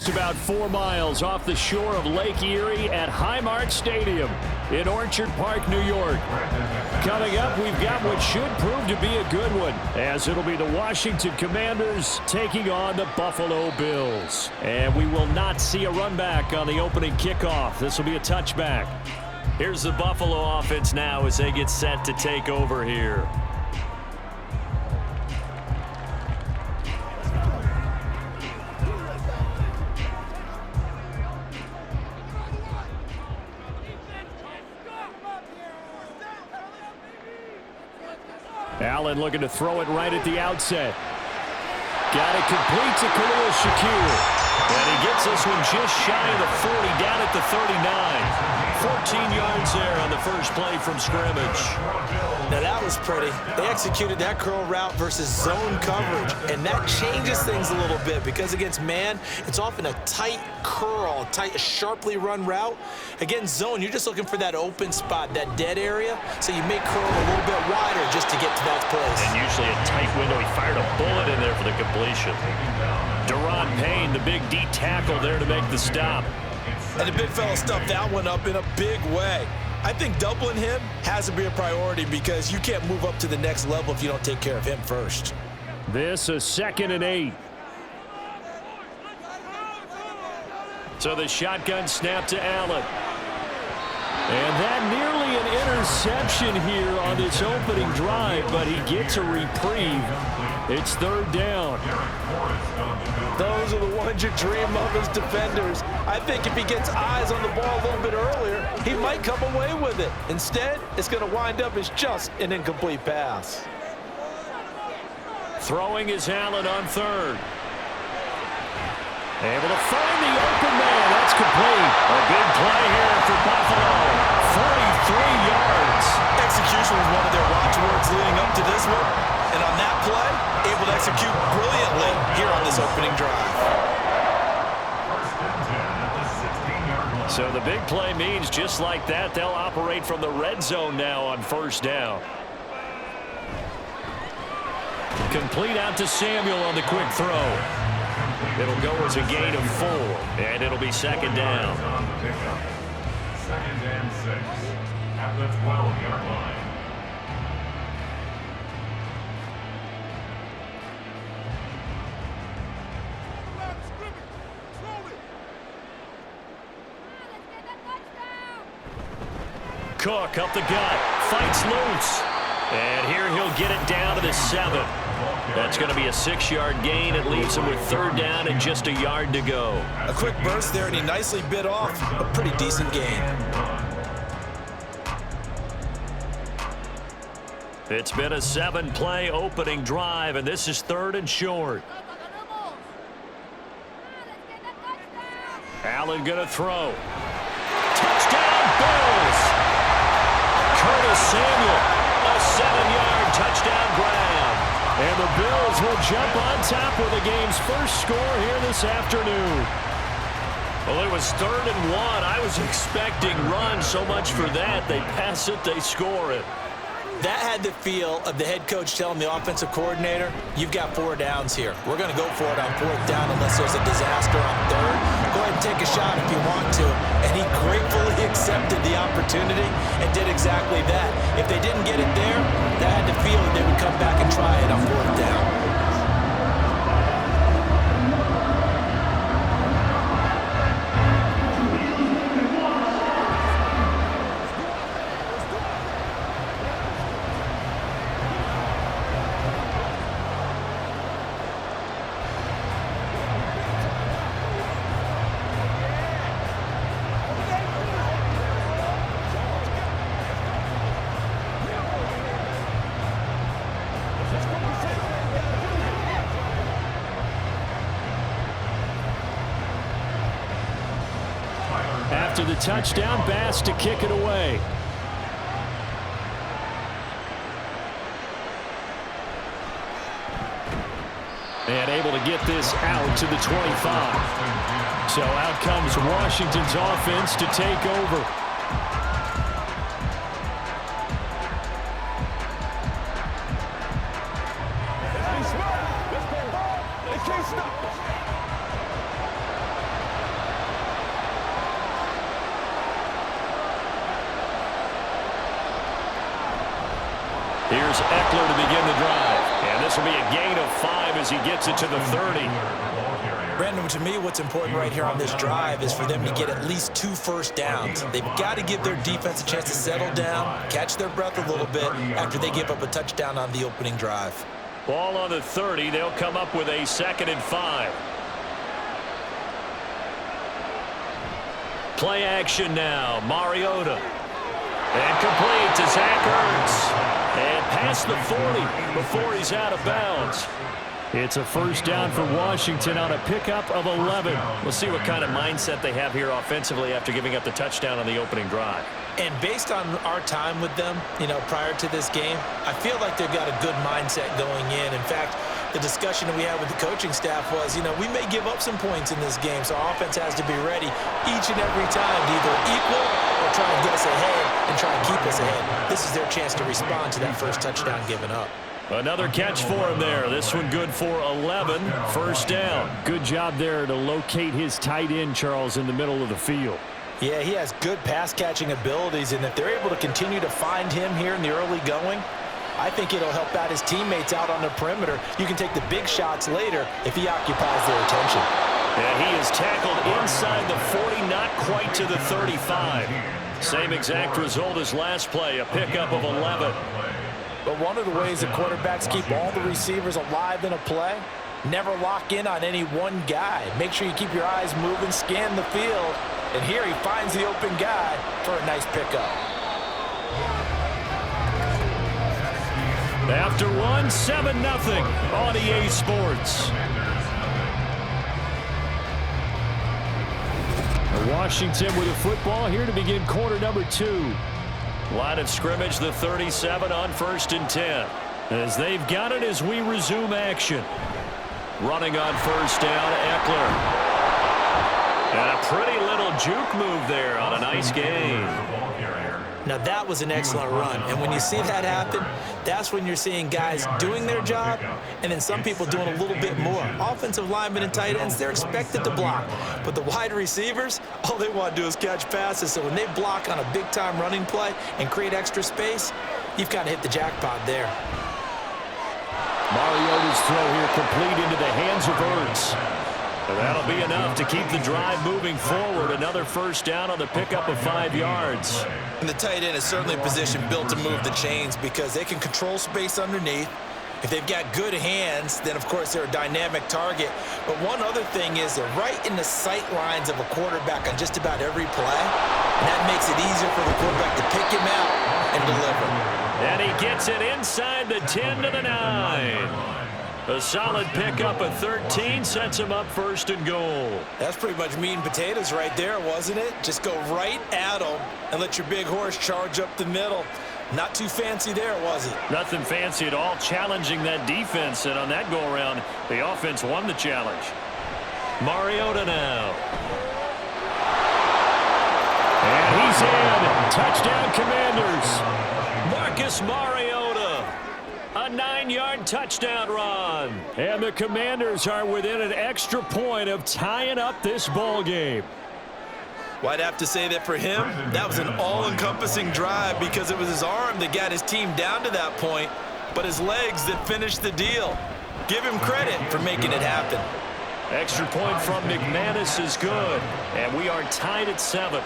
It's about 4 miles off the shore of Lake Erie at Highmark Stadium in Orchard Park, New York. Coming up, we've got what should prove to be a good one, as it'll be the Washington Commanders taking on the Buffalo Bills. And we will not see a run back on the opening kickoff. This will be a touchback. Here's the Buffalo offense now as they get set to take over here. Allen looking to throw it right at the outset. Got it complete to Khalil Shakir. And he gets this one just shy of the 40, down at the 39. 14 yards there on the first play from scrimmage. Now that was pretty. They executed that curl route versus zone coverage, and that changes things a little bit because against man, it's often a tight curl, tight, sharply run route. Against zone, you're just looking for that open spot, that dead area, so you make curl a little bit wider just to get to that place. And usually a tight window. He fired a bullet in there for the completion. Deron Payne, the big D tackle there to make the stop. And the big fella stuffed that one up in a big way. I think doubling him has to be a priority because you can't move up to the next level if you don't take care of him first. This is 2nd and 8. So the shotgun snap to Allen. And that nearly an interception here on this opening drive, but he gets a reprieve. It's 3rd down. Those are the ones you dream of as defenders. I think if he gets eyes on the ball a little bit earlier, he might come away with it. Instead, it's going to wind up as just an incomplete pass. Throwing is Allen on 3rd. Able to find the open man. That's complete. A big play here for Buffalo. 43 yards. Execution was one of their watchwords leading up to this one. And on that play, able to execute brilliantly here on this opening drive. So the big play means just like that, they'll operate from the red zone now on 1st down. Complete out to Samuel on the quick throw. It'll go as a gain of 4, and it'll be 2nd down. 2nd and 6 at the 12-yard line. Cook up the gut, fights loose. And here he'll get it down to the 7. That's going to be a 6-yard gain. It leaves him with 3rd down and just a yard to go. A quick burst there, and he nicely bit off a pretty decent gain. It's been a 7-play opening drive, and this is 3rd and short. Allen going to throw. Touchdown, Bills! Curtis Samuel, a 7-yard touchdown grab. And the Bills will jump on top with the game's first score here this afternoon. Well, it was 3rd and 1. I was expecting run, so much for that. They pass it, they score it. That had the feel of the head coach telling the offensive coordinator, you've got 4 downs here. We're going to go for it on 4th down unless there's a disaster on 3rd. Go ahead and take a shot if you want to. And he gratefully accepted the opportunity and did exactly that. If they didn't get it there, they had the feel that they would come back and try it on 4th down. After the touchdown, Bass to kick it away. And able to get this out to the 25. So out comes Washington's offense to take over. Here's Eckler to begin the drive. And this will be a gain of 5 as he gets it to the 30. Brandon, to me, what's important right here on this drive is for them to get at least 2 first downs. They've got to give their defense a chance to settle down, catch their breath a little bit after they give up a touchdown on the opening drive. Ball on the 30. They'll come up with a 2nd and 5. Play action now. Mariota. And complete to Zach Ertz. And past the 40 before he's out of bounds. It's a first down for Washington on a pickup of 11. We'll see what kind of mindset they have here offensively after giving up the touchdown on the opening drive. And based on our time with them, prior to this game, I feel like they've got a good mindset going in. In fact, the discussion that we had with the coaching staff was, we may give up some points in this game, so our offense has to be ready each and every time to either equal or try and get us ahead and try and keep us ahead. This is their chance to respond to that first touchdown given up. Another catch for him there. This one good for 11. First down. Good job there to locate his tight end, Charles, in the middle of the field. Yeah, he has good pass-catching abilities, and if they're able to continue to find him here in the early going, I think it'll help out his teammates out on the perimeter. You can take the big shots later if he occupies their attention. And he is tackled inside the 40, not quite to the 35. Same exact result as last play, a pickup of 11. But one of the ways that quarterbacks keep all the receivers alive in a play, never lock in on any one guy. Make sure you keep your eyes moving, scan the field, and here he finds the open guy for a nice pickup. After one, 7-0 on EA Sports. Washington with a football here to begin quarter number 2. Line of scrimmage, the 37 on 1st and 10. As they've got it as we resume action. Running on first down, Eckler. And a pretty little juke move there on a nice gain. Now that was an excellent run, and when you see that happen, that's when you're seeing guys doing their job and then some people doing a little bit more. Offensive linemen and tight ends, they're expected to block, but the wide receivers, all they want to do is catch passes. So when they block on a big-time running play and create extra space, you've kind of hit the jackpot there. Mariota's throw here complete into the hands of Ertz. And that'll be enough to keep the drive moving forward. Another first down on the pickup of 5 yards. And the tight end is certainly a position built to move the chains because they can control space underneath. If they've got good hands, then of course they're a dynamic target. But one other thing is they're right in the sight lines of a quarterback on just about every play. And that makes it easier for the quarterback to pick him out and deliver. And he gets it inside the 10 to the 9. A solid pickup of 13 sets him up 1st and goal. That's pretty much meat and potatoes right there, wasn't it? Just go right at him and let your big horse charge up the middle. Not too fancy there, was it? Nothing fancy at all, challenging that defense. And on that go-around, the offense won the challenge. Mariota now. And he's in. Touchdown, Commanders. Marcus Mariota. A 9-yard touchdown run. And the Commanders are within an extra point of tying up this ball game. Well, I'd have to say that for him, that was an all-encompassing drive because it was his arm that got his team down to that point, but his legs that finished the deal. Give him credit for making it happen. Extra point from McManus is good, and we are tied at 7.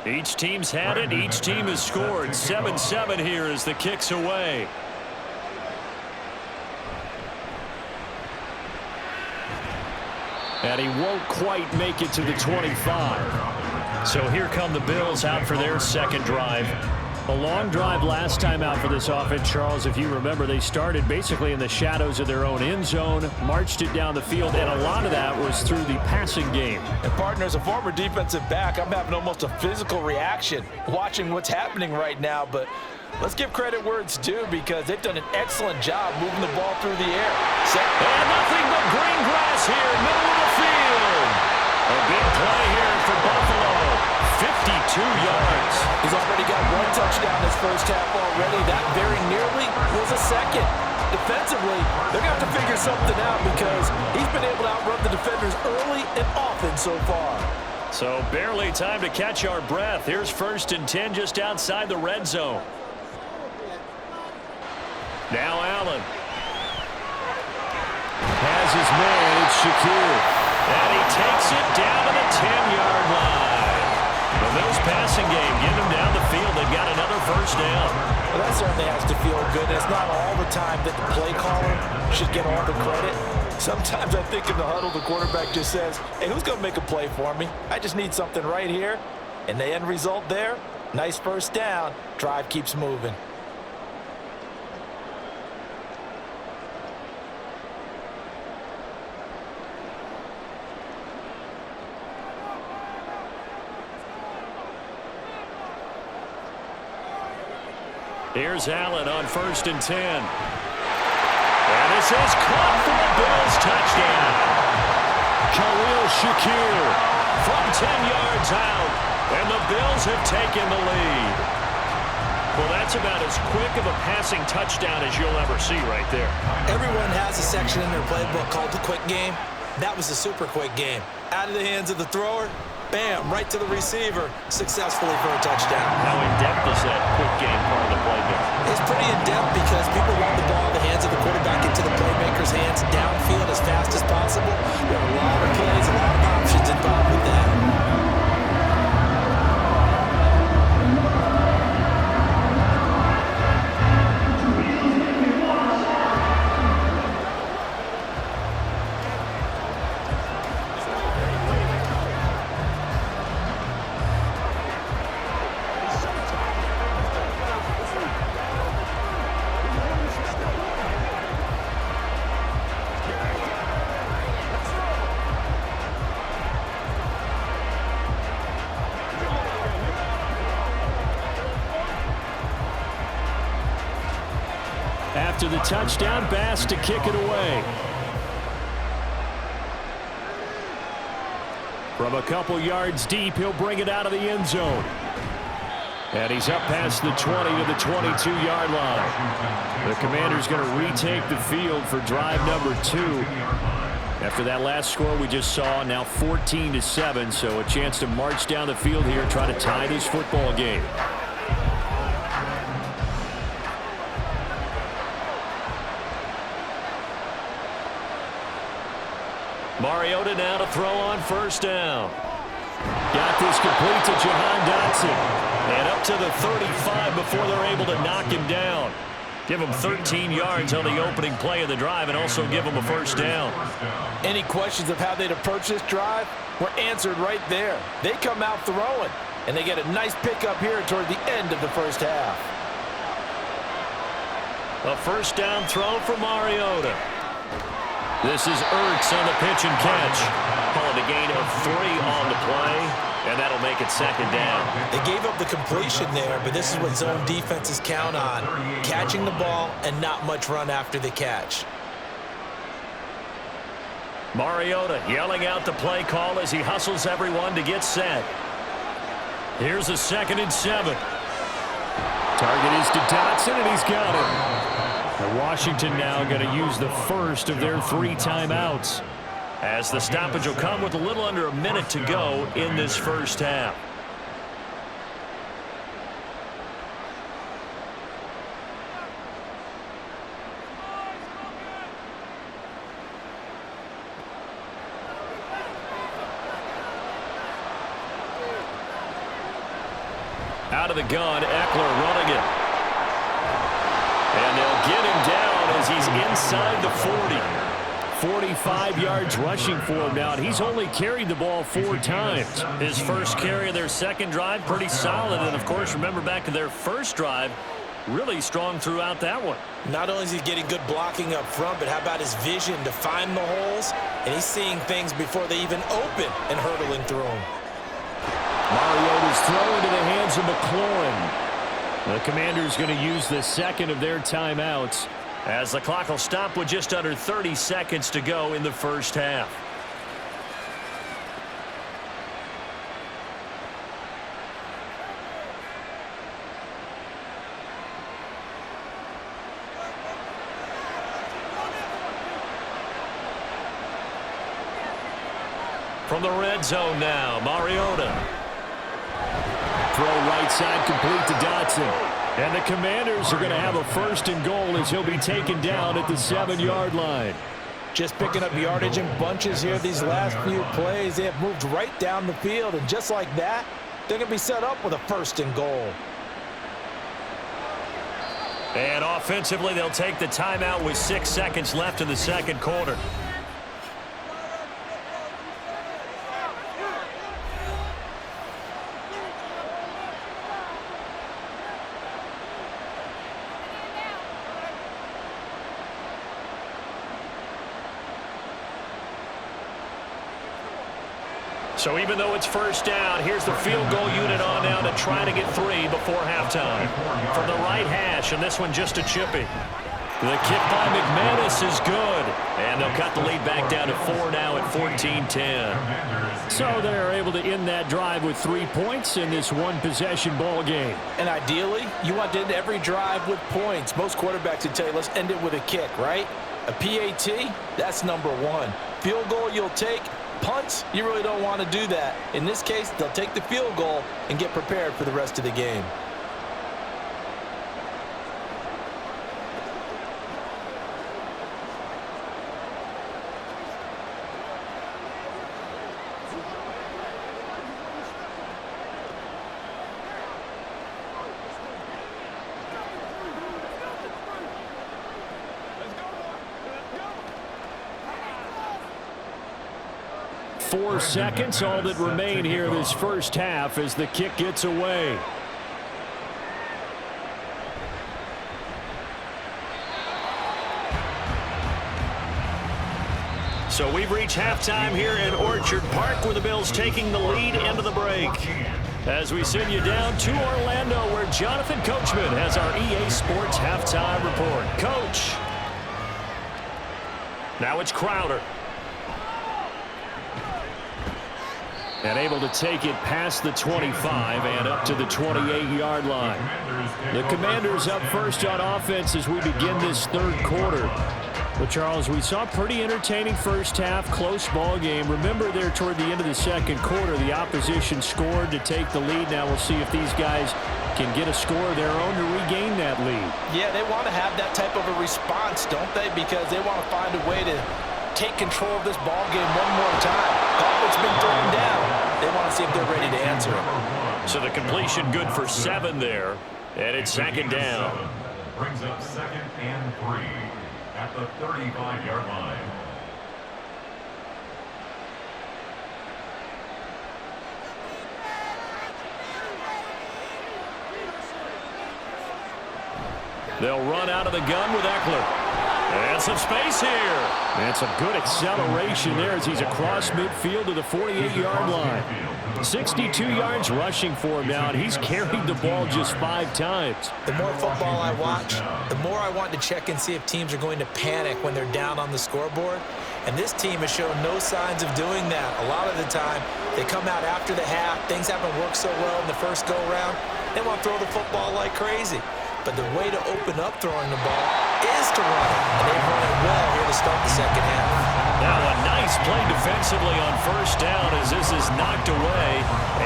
Each team's had it. Each team has scored. 7-7 here as the kick's away. And he won't quite make it to the 25. So here come the Bills out for their second drive. A long drive last time out for this offense, Charles. If you remember, they started basically in the shadows of their own end zone, marched it down the field, and a lot of that was through the passing game. And partner, as a former defensive back, I'm having almost a physical reaction watching what's happening right now. But let's give credit where it's due, because they've done an excellent job moving the ball through the air. And nothing but green grass here, middle of the field. A big play here for Buffalo. 52 yards. He's already got one touchdown this first half already. That very nearly was a second. Defensively, they're going to have to figure something out, because he's been able to outrun the defenders early and often so far. So barely time to catch our breath. Here's 1st and 10 just outside the red zone. Now Allen has his man. It's Shakir. And he takes it down to the 10-yard line. The Bills passing game, getting them down the field. They've got another first down. Well, that certainly has to feel good. It's not all the time that the play caller should get all the credit. Sometimes I think in the huddle, the quarterback just says, hey, who's going to make a play for me? I just need something right here. And the end result there, nice first down. Drive keeps moving. Here's Allen on 1st and 10. And this is caught for a Bills touchdown. Khalil Shakir from 10 yards out. And the Bills have taken the lead. Well, that's about as quick of a passing touchdown as you'll ever see right there. Everyone has a section in their playbook called the quick game. That was a super quick game. Out of the hands of the thrower, bam, right to the receiver, successfully for a touchdown. How in-depth is that quick game part of the playbook? It's pretty in-depth, because people want the ball in the hands of the quarterback into the playmaker's hands downfield as fast as possible. There are a lot of plays, a lot of options involved with that. After the touchdown, Bass to kick it away. From a couple yards deep, he'll bring it out of the end zone. And he's up past the 20 to the 22-yard line. The Commander's going to retake the field for drive number 2. After that last score we just saw, now 14-7, so a chance to march down the field here, try to tie this football game. Mariota now to throw on 1st down. Got this complete to Jahan Dotson. And up to the 35 before they're able to knock him down. Give him 13 yards on the opening play of the drive, and also give him a first down. Any questions of how they'd approach this drive were answered right there. They come out throwing, and they get a nice pickup here toward the end of the first half. A first down throw for Mariota. This is Ertz on the pitch and catch. Calling a gain of 3 on the play, and that'll make it 2nd down. They gave up the completion there, but this is what zone defenses count on. Catching the ball and not much run after the catch. Mariota yelling out the play call as he hustles everyone to get set. Here's a 2nd and 7. Target is to Dotson, and he's got it. Washington now going to use the first of their 3 timeouts, as the stoppage will come with a little under a minute to go in this first half. Out of the gun, Eckler running it. And they'll get him down as he's inside the 40. 45 yards rushing for him now, and he's only carried the ball 4 times. His first carry of their second drive, pretty solid. And, of course, remember back to their first drive, really strong throughout that one. Not only is he getting good blocking up front, but how about his vision to find the holes? And he's seeing things before they even open and hurdling through them. Mariota's throw into the hands of McLaurin. The Commanders going to use the second of their timeouts, as the clock will stop with just under 30 seconds to go in the first half. From the red zone now, Mariota. Throw right side complete to Dotson. And the Commanders are going to have a 1st and goal as he'll be taken down at the 7-yard line. Just picking up yardage in bunches here these last few plays. They have moved right down the field, and just like that, they're going to be set up with a 1st and goal. And offensively, they'll take the timeout with 6 seconds left in the second quarter. So even though it's first down, here's the field goal unit on now to try to get 3 before halftime. From the right hash, and this one just a chippy. The kick by McManus is good. And they'll cut the lead back down to 4 now at 14-10. So they're able to end that drive with 3 points in this one-possession ball game. And ideally, you want to end every drive with points. Most quarterbacks would tell you, let's end it with a kick, right? A PAT, that's number 1. Field goal you'll take. Punts, you really don't want to do that. In this case, they'll take the field goal and get prepared for the rest of the game. Four seconds, all that remain here this first half as the kick gets away. So we've reached halftime here in Orchard Park, where the Bills taking the lead into the break. As we send you down to Orlando, where Jonathan Coachman has our EA Sports halftime report. Coach. Now it's Crowder. And able to take it past the 25 and up to the 28-yard line. The Commanders up first on offense as we begin this third quarter. But, Charles, we saw a pretty entertaining first half, close ball game. Remember there toward the end of the second quarter, the opposition scored to take the lead. Now we'll see if these guys can get a score of their own to regain that lead. Yeah, they want to have that type of a response, don't they? Because they want to find a way to take control of this ball game one more time. It's been thrown down. They want to see if they're ready to answer it. So the completion good for 7 there. And it's second down. Brings up 2nd and 3 at the 35-yard line. They'll run out of the gun with Eckler. And some space here. And some good acceleration there as he's across midfield to the 48-yard line. 62 yards rushing for him now, and he's carried the ball just 5 times. The more football I watch, the more I want to check and see if teams are going to panic when they're down on the scoreboard. And this team has shown no signs of doing that. A lot of the time, they come out after the half. Things haven't worked so well in the first go-around. They want to throw the football like crazy. But the way to open up throwing the ball is to run it. And they've run it well here to start the second half. Now a nice play defensively on first down as this is knocked away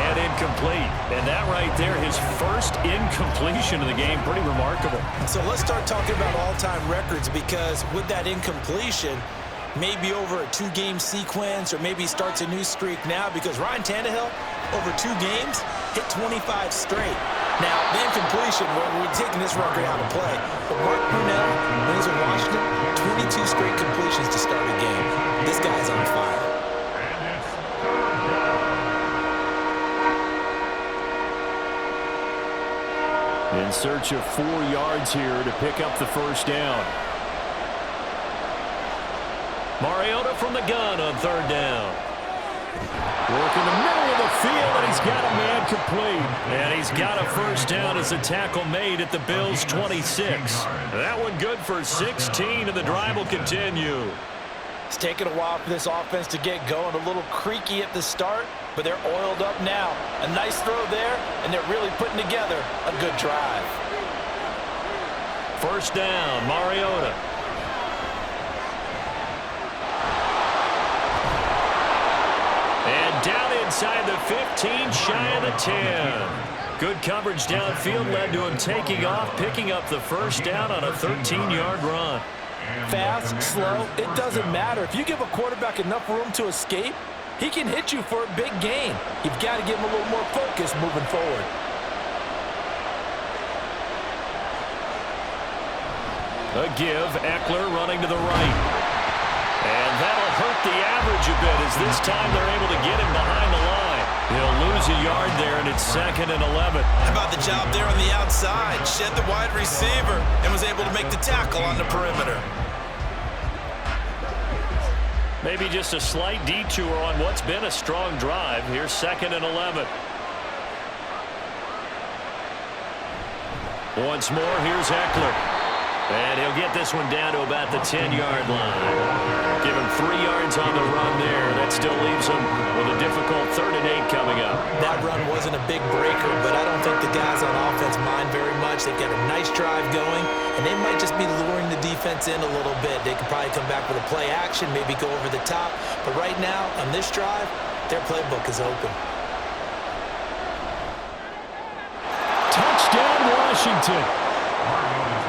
and incomplete. And that right there, his first incompletion of the game, pretty remarkable. So let's start talking about all-time records, because with that incompletion, maybe over a 2-game sequence, or maybe starts a new streak now, because Ryan Tannehill, over 2 games, hit 25 straight. Now, the incompletion, we're taking this record out of play. But Mark Brunell, when he's in Washington, 22 straight completions to start a game. This guy's on fire. In search of 4 yards here to pick up the first down. Mariota from the gun on third down. Work in the middle of the field, and he's got a man complete. And he's got a first down as a tackle made at the Bills' 26. That one good for 16, and the drive will continue. It's taken a while for this offense to get going. A little creaky at the start, but they're oiled up now. A nice throw there, and they're really putting together a good drive. First down, Mariota. And down inside the 15, shy of the 10. Good coverage downfield led to him taking off, picking up the first down on a 13-yard run. Fast, slow, it doesn't matter. If you give a quarterback enough room to escape, he can hit you for a big gain. You've got to give him a little more focus moving forward. A give, Eckler running to the right. And that'll hurt the average a bit as this time they're able to get him behind the line. He'll lose a yard there, and it's 2nd and 11. How about the job there on the outside? Shed the wide receiver and was able to make the tackle on the perimeter. Maybe just a slight detour on what's been a strong drive. Here's 2nd and 11. Once more, here's Eckler. And he'll get this one down to about the 10-yard line. Give him 3 yards on the run there. That still leaves him with a difficult 3rd and 8 coming up. That run wasn't a big breaker, but I don't think the guys on offense mind very much. They've got a nice drive going, and they might just be luring the defense in a little bit. They could probably come back with a play action, maybe go over the top. But right now, on this drive, their playbook is open. Touchdown, Washington.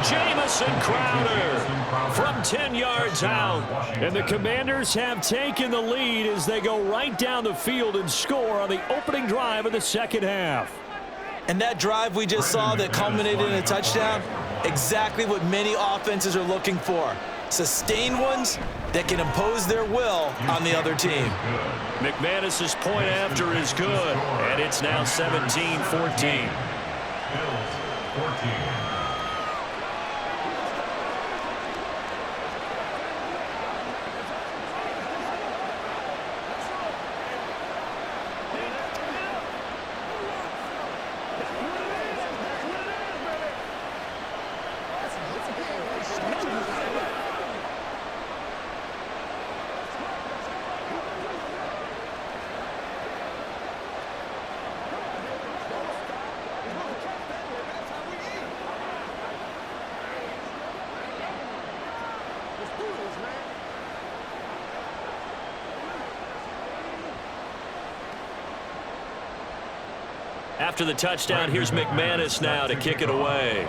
Jamison Crowder from 10 yards out. And the Commanders have taken the lead as they go right down the field and score on the opening drive of the second half. And that drive we just saw that culminated in a touchdown, exactly what many offenses are looking for. Sustained ones that can impose their will on the other team. McManus's point after is good, and it's now 17-14. Bills 14. After the touchdown, here's McManus now to kick it away.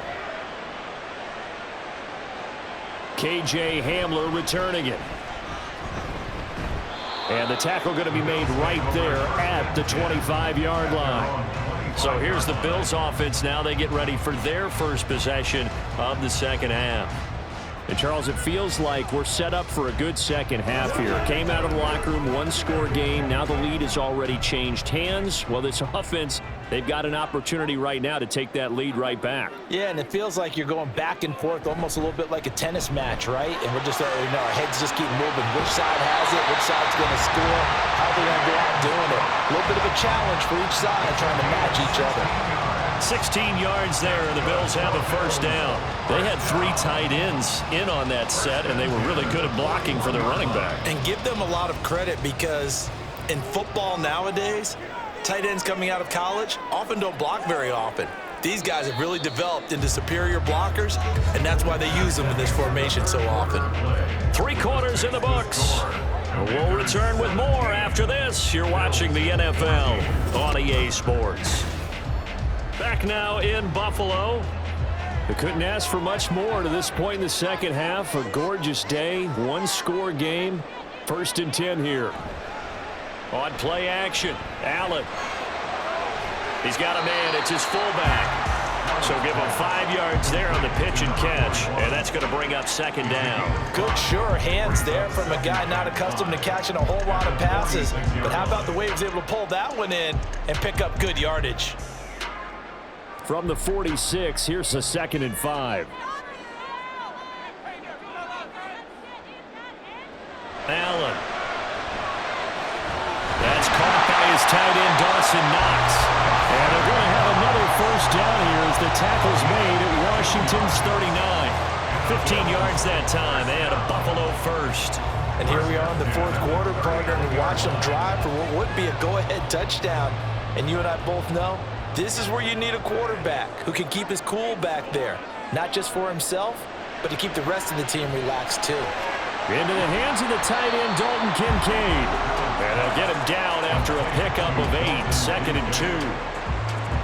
KJ Hamler returning it. And the tackle going to be made right there at the 25-yard line. So here's the Bills offense now. They get ready for their first possession of the second half. And Charles, it feels like we're set up for a good second half here. Came out of the locker room, 1-score game. Now the lead has already changed hands. Well, this offense, they've got an opportunity right now to take that lead right back. Yeah, and it feels like you're going back and forth, almost a little bit like a tennis match, right? And we're just, our heads just keep moving. Which side has it? Which side's going to score? How they're going to go out doing it? A little bit of a challenge for each side, trying to match each other. 16 yards there, and the Bills have a first down. They had 3 tight ends in on that set, and they were really good at blocking for their running back. And give them a lot of credit because in football nowadays, tight ends coming out of college often don't block very often. These guys have really developed into superior blockers, and that's why they use them in this formation so often. 3 quarters in the books. We'll return with more after this. You're watching the NFL on EA Sports. Back now in Buffalo. They couldn't ask for much more to this point in the second half. A gorgeous day, 1-score game. 1st and 10 here. On play action, Allen. He's got a man. It's his fullback. So give him 5 yards there on the pitch and catch, and that's going to bring up second down. Good, sure hands there from a guy not accustomed to catching a whole lot of passes. But how about the way he was able to pull that one in and pick up good yardage? From the 46, here's a 2nd and 5. Allen. That's caught by his tight end, Dawson Knox. And they're going to have another first down here as the tackle's made at Washington's 39. 15 yards that time, and a Buffalo first. And here we are in the 4th quarter, partner, and we watch them drive for what would be a go-ahead touchdown. And you and I both know this is where you need a quarterback who can keep his cool back there, not just for himself, but to keep the rest of the team relaxed too. Into the hands of the tight end, Dalton Kincaid. And they'll get him down after a pickup of 8, 2nd and 2.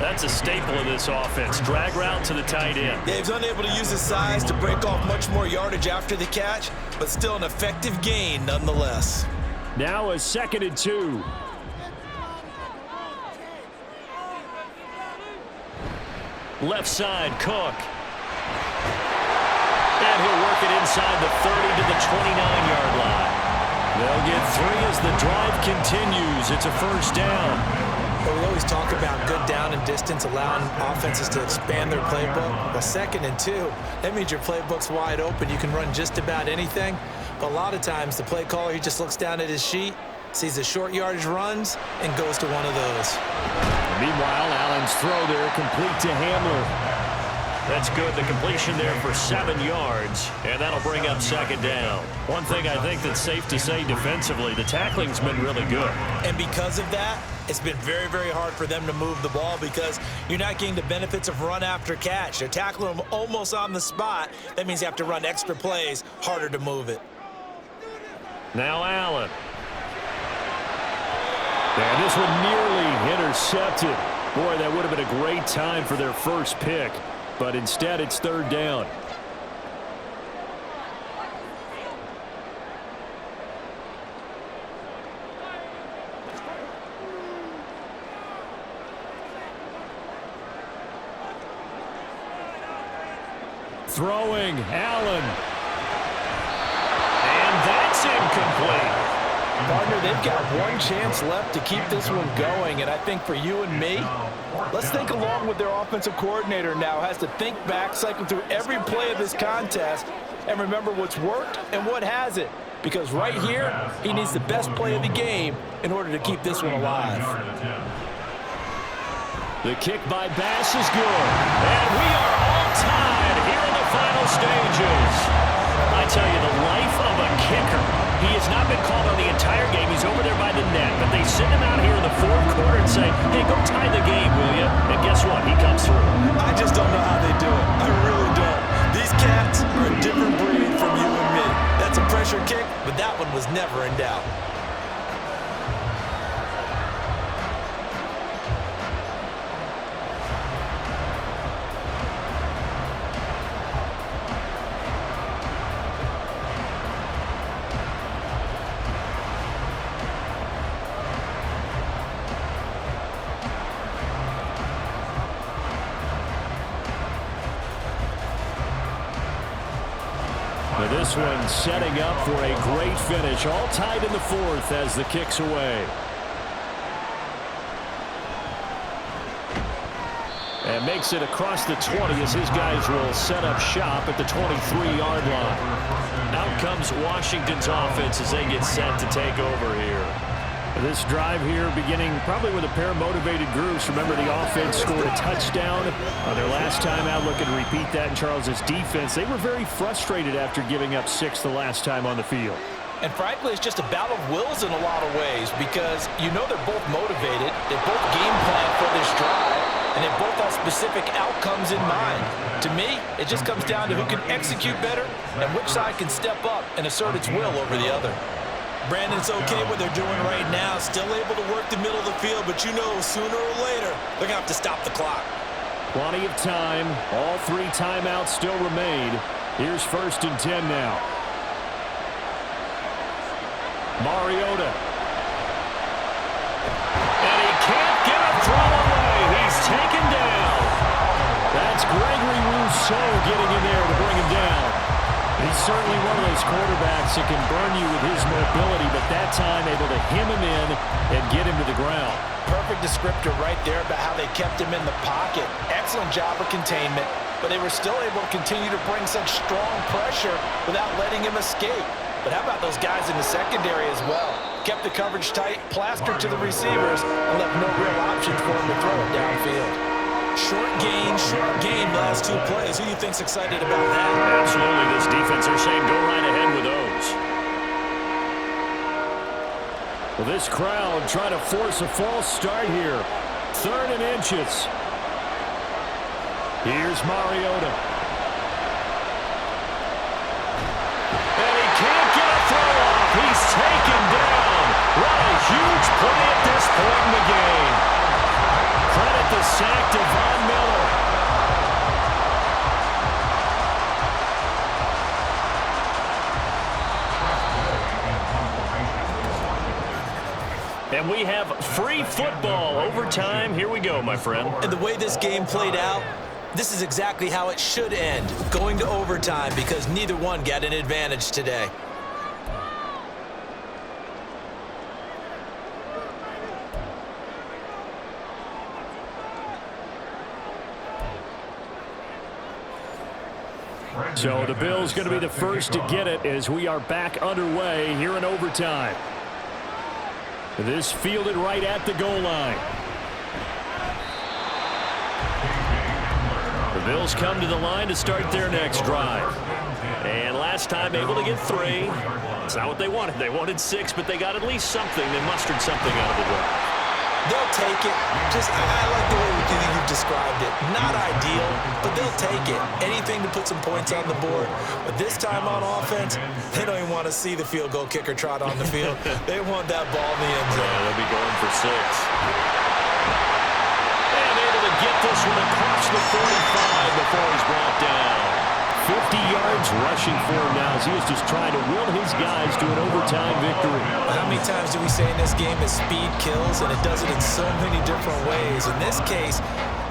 That's a staple of this offense. Drag route to the tight end. Yeah, he's unable to use his size to break off much more yardage after the catch, but still an effective gain nonetheless. Now a 2nd and 2. Left side, Cook. And he'll work it inside the 30 to the 29-yard line. They'll get 3 as the drive continues. It's a first down. Well, we always talk about good down and distance, allowing offenses to expand their playbook. Well, 2nd and 2, that means your playbook's wide open. You can run just about anything. But a lot of times, the play caller, he just looks down at his sheet, sees the short yardage runs, and goes to one of those. Meanwhile, Allen's throw there complete to Hamler. That's good. The completion there for 7 yards, and that'll bring up second down. One thing I think that's safe to say defensively, the tackling's been really good. And because of that, it's been very, very hard for them to move the ball because you're not getting the benefits of run after catch. They're tackling them almost on the spot. That means you have to run extra plays, harder to move it. Now Allen. And this one nearly intercepted. Boy, that would have been a great time for their first pick. But instead, it's 3rd down. Throwing, Allen. And that's incomplete. Partner, they've got one chance left to keep this one going, and I think for you and me, let's think along with their offensive coordinator now has to think back, cycle through every play of this contest, and remember what's worked and what hasn't. Because right here, he needs the best play of the game in order to keep this one alive. The kick by Bass is good. And we are all tied here in the final stages. I tell you, the life of a kicker. He has not been called on the entire game. He's over there by the net. But they send him out here in the 4th quarter and say, hey, go tie the game, will you? And guess what? He comes through. I just don't know how they do it. I really don't. These cats are a different breed from you and me. That's a pressure kick, but that one was never in doubt. This one setting up for a great finish. All tied in the 4th as the kick's away. And makes it across the 20 as his guys will set up shop at the 23-yard line. Out comes Washington's offense as they get set to take over here. This drive here beginning probably with a pair of motivated groups. Remember, the offense scored a touchdown their last time out. Looking to repeat that in Charles's defense. They were very frustrated after giving up 6 the last time on the field. And frankly, it's just a battle of wills in a lot of ways because you know they're both motivated. They both game plan for this drive, and they both have specific outcomes in mind. To me, it just comes down to who can execute better and which side can step up and assert its will over the other. Brandon, it's okay what they're doing right now. Still able to work the middle of the field, but you know sooner or later they're going to have to stop the clock. Plenty of time. All 3 timeouts still remain. Here's 1st and 10 now. Mariota. And he can't get a throw away. He's certainly one of those quarterbacks that can burn you with his mobility, but that time able to hem him in and get him to the ground. Perfect descriptor right there about how they kept him in the pocket. Excellent job of containment, but they were still able to continue to bring such strong pressure without letting him escape. But how about those guys in the secondary as well? Kept the coverage tight, plastered to the receivers, and left no real options for him to throw it downfield. Short gain, last two plays. Who do you think's excited about that? Absolutely. This defense, they're saying go right ahead with those. Well, this crowd trying to force a false start here. 3rd and inches. Here's Mariota. And he can't get a throw off. He's taken down. What a huge play at this point in the game. Credit the sack to Von Miller. And we have free football overtime. Here we go, my friend. And the way this game played out, this is exactly how it should end, going to overtime, because neither one got an advantage today. So the Bills going to be the first to get it as we are back underway here in overtime. This fielded right at the goal line. The Bills come to the line to start their next drive. And last time able to get 3. It's not what they wanted. They wanted 6, but they got at least something. They mustered something out of the drive. They'll take it. I like the way you've described it. Not ideal, but they'll take it. Anything to put some points on the board. But this time on offense, they don't even want to see the field goal kicker trot on the field. They want that ball in the end zone. Yeah, they'll be going for 6. And able to get this one across the 45 before he's brought down. 50 yards rushing for him now as he is just trying to will his guys to an overtime victory. How many times do we say in this game that speed kills, and it does it in so many different ways? In this case,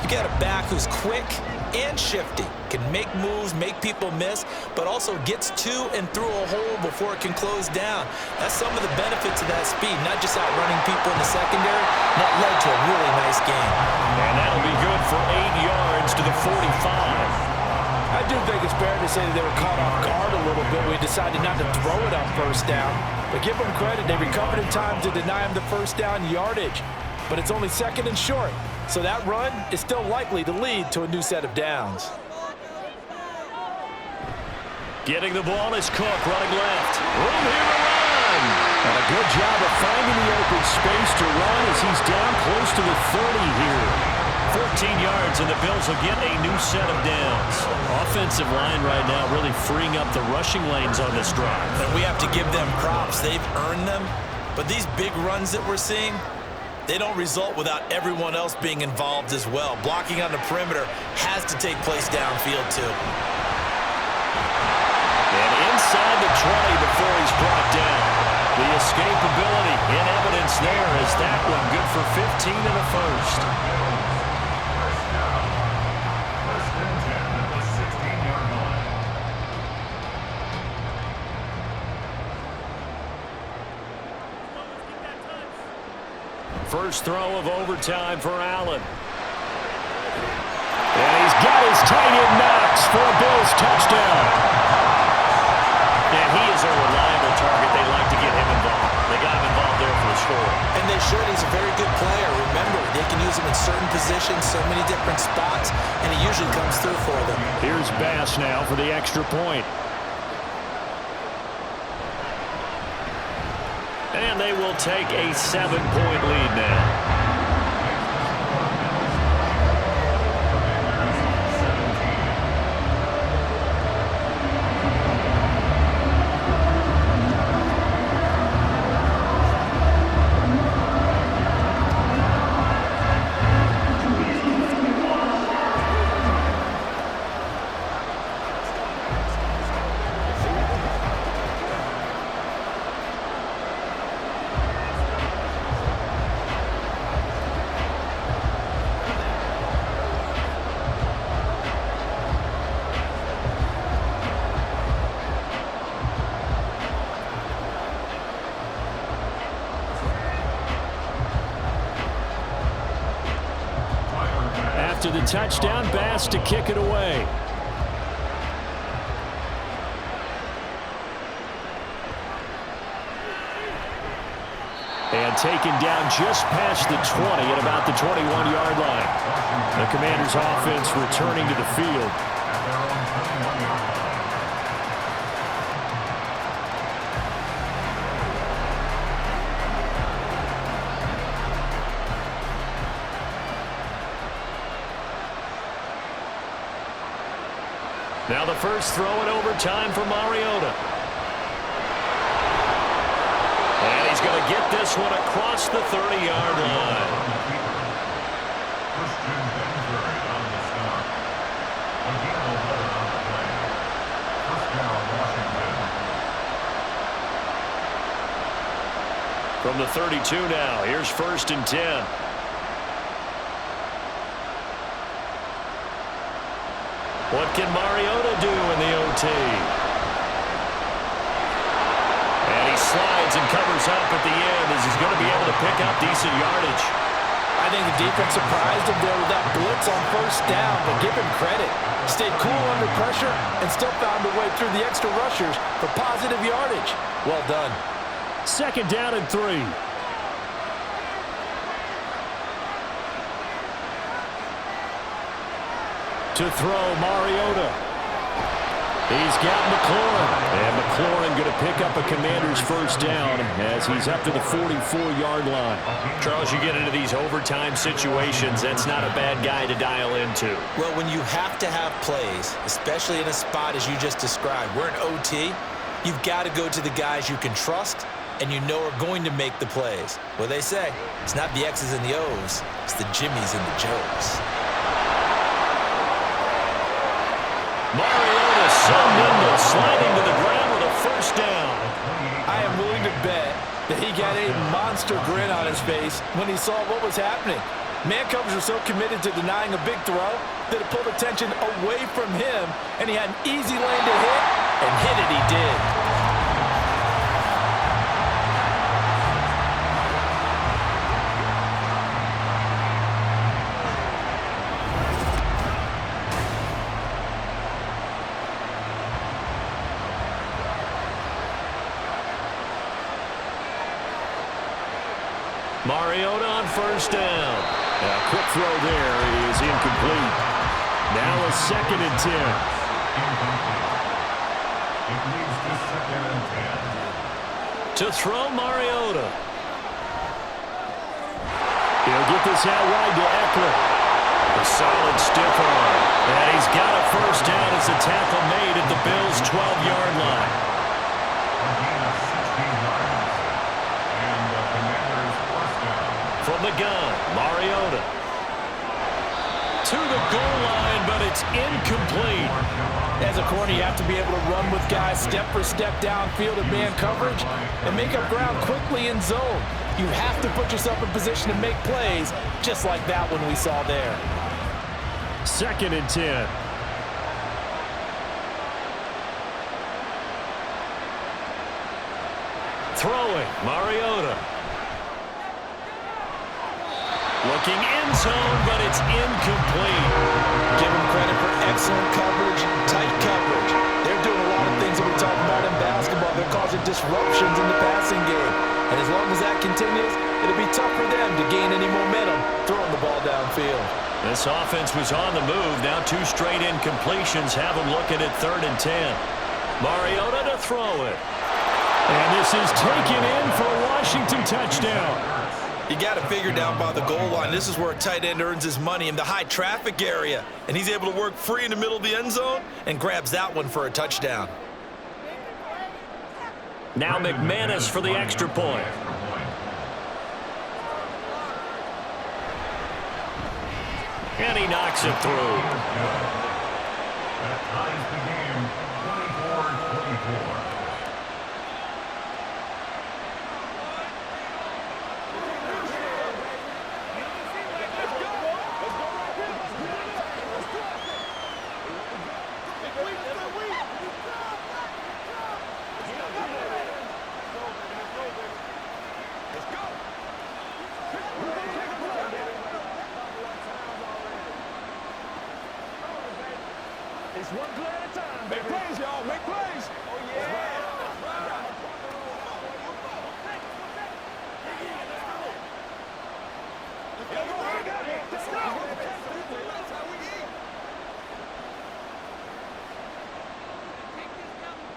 you got a back who's quick and shifty, can make moves, make people miss, but also gets to and through a hole before it can close down. That's some of the benefits of that speed, not just outrunning people in the secondary. That led to a really nice game. And that'll be good for 8 yards to the 45. I do think it's fair to say that they were caught off guard a little bit. We decided not to throw it on first down. But give them credit. They recovered in time to deny him the first down yardage. But it's only 2nd and short. So that run is still likely to lead to a new set of downs. Getting the ball is Cook running left. Room here to run. And a good job of finding the open space to run as he's down close to the 30 here. 14 yards, and the Bills will get a new set of downs. Offensive line right now really freeing up the rushing lanes on this drive. And we have to give them props. They've earned them. But these big runs that we're seeing, they don't result without everyone else being involved as well. Blocking on the perimeter has to take place downfield too. And inside the 20 before he's brought down. The escapability in evidence there is that one good for 15 in the first. First throw of overtime for Allen. And he's got his tight end Knox for a Bills touchdown. And he is a reliable target. They like to get him involved. They got him involved there for the score. And they should. He's a very good player. Remember, they can use him in certain positions, so many different spots, and he usually comes through for them. Here's Bass now for the extra point. And they will take a 7-point lead now. the touchdown. Bass to kick it away. And taken down just past the 20 at about the 21-yard line. The Commanders' offense returning to the field. Now the first throw in overtime for Mariota. And he's going to get this one across the 30-yard line. From the 32 now, here's 1st and 10. What can Mariota do in the OT? And he slides and covers up at the end as he's going to be able to pick up decent yardage. I think the defense surprised him there with that blitz on 1st down, but give him credit. Stayed cool under pressure and still found a way through the extra rushers for positive yardage. Well done. 2nd down and 3. To throw, Mariota. He's got McLaurin. And McLaurin going to pick up a Commander's 1st down as he's up to the 44-yard line. Charles, you get into these overtime situations, that's not a bad guy to dial into. Well, when you have to have plays, especially in a spot as you just described, we're in OT, you've got to go to the guys you can trust and you know are going to make the plays. Well, they say, it's not the X's and the O's, it's the Jimmies and the Joes. Mariota so nimble, sliding to the ground with a 1st down. I am willing to bet that he got a monster grin on his face when he saw what was happening. Man coverage was so committed to denying a big throw that it pulled attention away from him, and he had an easy lane to hit, and hit it he did. Mariota on 1st down. A quick throw there is incomplete. Now a 2nd and 10. It leads to 2nd and 10. To throw, Mariota. He'll get this out wide to Eckler. A solid stiff arm. And he's got a 1st down as the tackle made at the Bills' 12-yard line. From the gun, Mariota. To the goal line, but it's incomplete. As a corner, you have to be able to run with guys step for step downfield in man coverage and make up ground quickly in zone. You have to put yourself in position to make plays, just like that one we saw there. 2nd and 10. Throwing, Mariota. Looking in zone, but it's incomplete. Give them credit for excellent coverage, tight coverage. They're doing a lot of things that we talk about in basketball. They're causing disruptions in the passing game. And as long as that continues, it'll be tough for them to gain any momentum throwing the ball downfield. This offense was on the move. Now 2 straight incompletions have them looking at 3rd and 10. Mariota to throw it. And this is taken in for a Washington touchdown. You got to figure down by the goal line. This is where a tight end earns his money, in the high traffic area. And he's able to work free in the middle of the end zone and grabs that one for a touchdown. Now McManus for the extra point. And he knocks it through. That ties the game 24-24. It's one play at a time. Make plays, y'all. Make plays. Oh, yeah.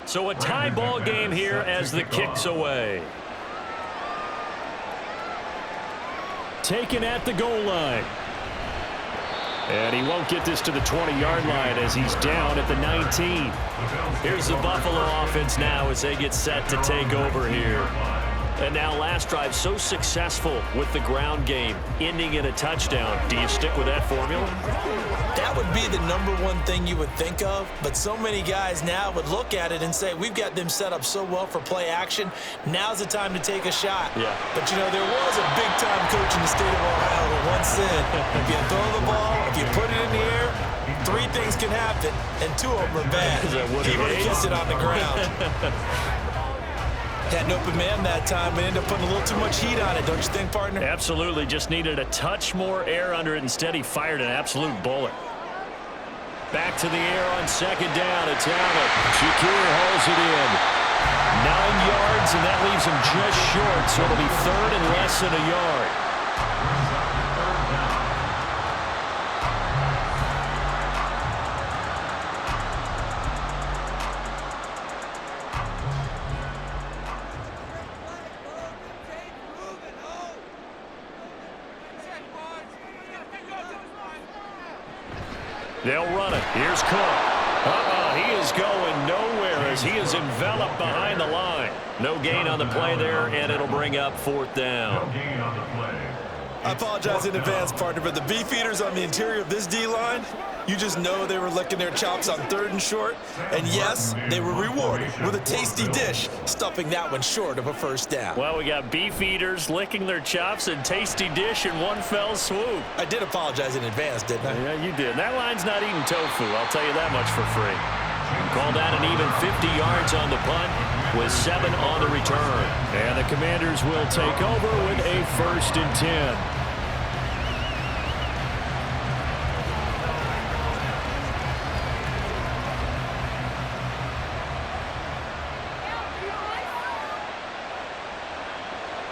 So a tie ball game here as the kick's away. Taken at the goal line. And he won't get this to the 20-yard line as he's down at the 19. Here's the Buffalo offense now as they get set to take over here. And now last drive so successful with the ground game, ending in a touchdown. Do you stick with that formula? That would be the #1 thing you would think of, but so many guys now would look at it and say, we've got them set up so well for play action. Now's the time to take a shot. Yeah. But, you know, there was a big-time coach in the state of Ohio who once said, if you throw the ball, if you put it in the air, 3 things can happen, and 2 of them are bad. He would have kissed it on the ground. Had an open man that time, but ended up putting a little too much heat on it, don't you think, partner? Absolutely. Just needed a touch more air under it. Instead, he fired an absolute bullet. Back to the air on second down. It's Allen. Shakir hauls it in. 9 yards, and that leaves him just short, so it'll be third and less than a yard. They'll run it. Here's Cook. He is going nowhere as he is enveloped behind the line. No gain on the play there, and it'll bring up 4th down. No gain on the play. I apologize in advance, partner, but the beef eaters on the interior of this D-line, you just know they were licking their chops on 3rd and short. And yes, they were rewarded with a tasty dish, stuffing that one short of a 1st down. Well, we got beef eaters licking their chops and tasty dish in one fell swoop. I did apologize in advance, didn't I? Yeah, you did. That line's not eating tofu, I'll tell you that much for free. Call that an even 50 yards on the punt with 7 on the return. And the Commanders will take over with a 1st and 10.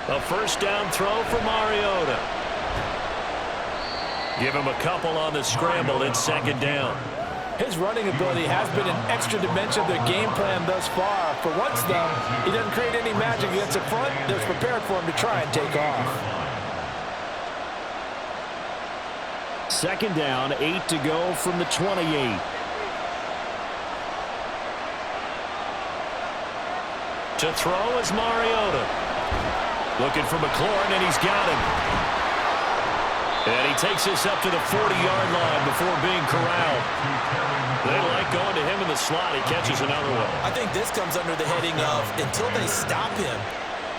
A 1st down throw for Mariota. Give him a couple on the scramble. It's 2nd down. His running ability has been an extra dimension of their game plan thus far. For once, though, he doesn't create any magic against the front. They're prepared for him to try and take off. 2nd down, 8 to go from the 28. To throw is Mariota. Looking for McLaurin, and he's got him. And he takes this up to the 40-yard line before being corralled. They like going to him in the slot. He catches another one. I think this comes under the heading of, until they stop him,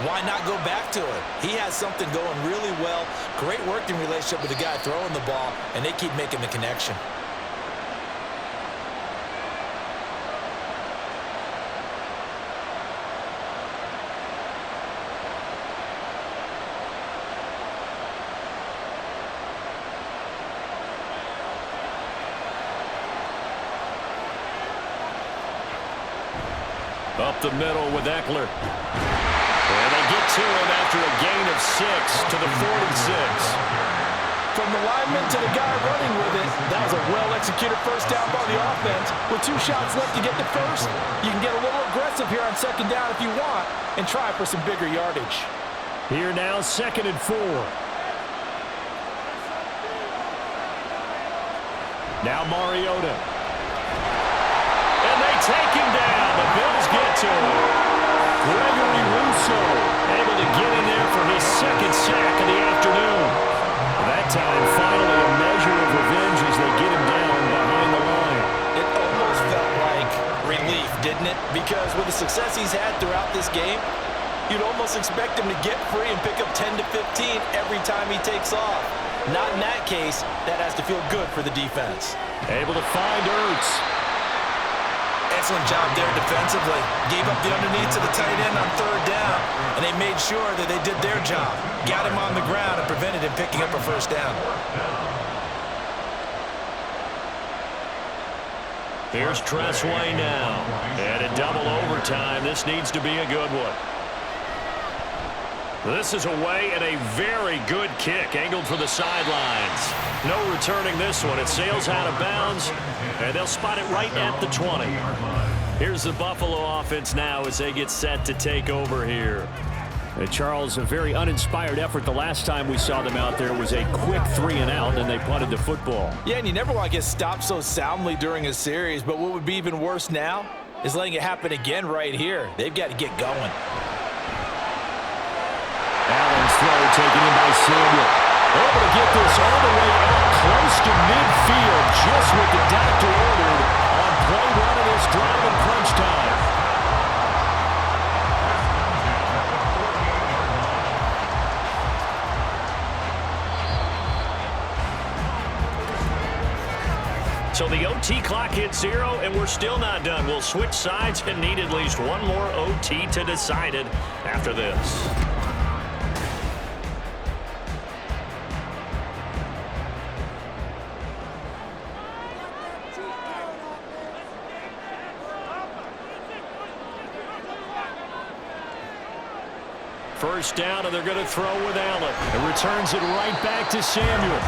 why not go back to it? He has something going really well. Great working relationship with the guy throwing the ball, and they keep making the connection. Up the middle with Eckler. And they get to him after a gain of 6 to the 46. From the lineman to the guy running with it, that was a well-executed 1st down by the offense. With 2 shots left to get the 1st, you can get a little aggressive here on 2nd down if you want and try for some bigger yardage. Here now, 2nd and 4. Now Mariota. And they take him down. The Bills get to him. Gregory Rousseau able to get in there for his 2nd sack of the afternoon. That time, finally, a measure of revenge as they get him down behind the line. It almost felt like relief, didn't it? Because with the success he's had throughout this game, you'd almost expect him to get free and pick up 10 to 15 every time he takes off. Not in that case. That has to feel good for the defense. Able to find Ertz. Excellent job there defensively. Gave up the underneath to the tight end on 3rd down, and they made sure that they did their job. Got him on the ground and prevented him picking up a 1st down. Here's Tressway now. And in double overtime, this needs to be a good one. This is away and a very good kick angled for the sidelines. No returning this one. It sails out of bounds, and they'll spot it right at the 20. Here's the Buffalo offense now as they get set to take over here. And Charles, a very uninspired effort. The last time we saw them out there was a quick 3-and-out, and they punted the football. Yeah, and you never want to get stopped so soundly during a series, but what would be even worse now is letting it happen again right here. They've got to get going. Allen's throw taken in by Samuel. Able to get this all the way out close to midfield, just what the doctor ordered on play one of this drive in crunch time. So the OT clock hits 0, and we're still not done. We'll switch sides and need at least one more OT to decide it after this. First down, and they're going to throw with Allen. It returns it right back to Samuel.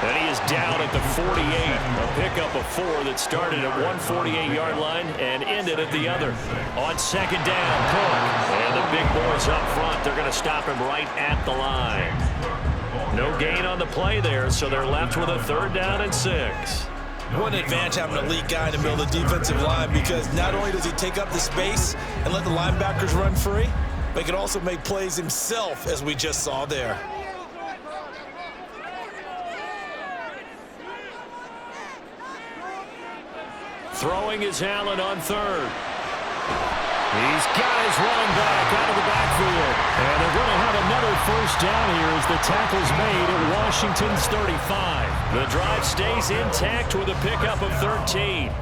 And he is down at the 48. A pickup of 4 that started at 148-yard line and ended at the other. On second down, Cook. And the big boys up front, they're going to stop him right at the line. No gain on the play there, so they're left with a 3rd down and 6. What an advantage having an elite guy in the middle of the defensive line, because not only does he take up the space and let the linebackers run free, but he can also make plays himself, as we just saw there. Throwing is Allen on 3rd. He's got his running back out of the backfield. And they're going to have another first down here as the tackle's made at Washington's 35. The drive stays intact with a pickup of 13.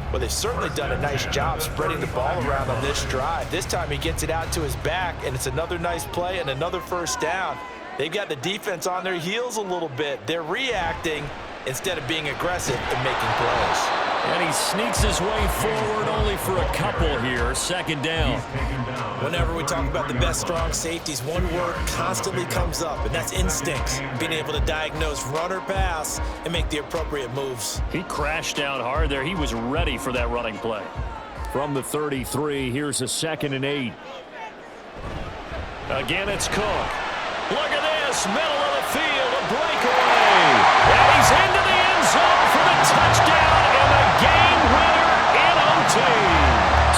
Well, they've certainly done a nice job spreading the ball around on this drive. This time he gets it out to his back, and it's another nice play and another first down. They've got the defense on their heels a little bit. They're reacting instead of being aggressive and making plays. And he sneaks his way forward only for a couple here. 2nd down. Whenever we talk about the best strong safeties, one word constantly comes up, and that's instincts. Being able to diagnose run or pass and make the appropriate moves. He crashed down hard there. He was ready for that running play. From the 33, here's a 2nd and 8. Again, it's Cook. Look at this, middle of the field, a breakaway. And he's into the end zone for the touchdown and the game winner in OT.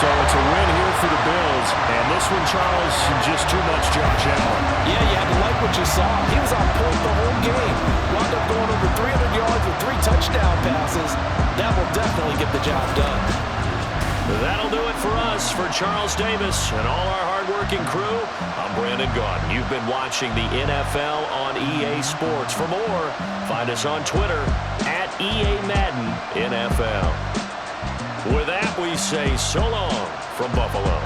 So it's a win here for the Bills. And this one, Charles, just too much Josh Allen. Yeah, you had to like what you saw. He was on point the whole game. Wound up going over 300 yards with 3 touchdown passes. That will definitely get the job done. That'll do it for us. For Charles Davis and all our hardworking crew, I'm Brandon Gaudin. You've been watching the NFL on EA Sports. For more, find us on Twitter at EA Madden NFL. With that, we say so long from Buffalo.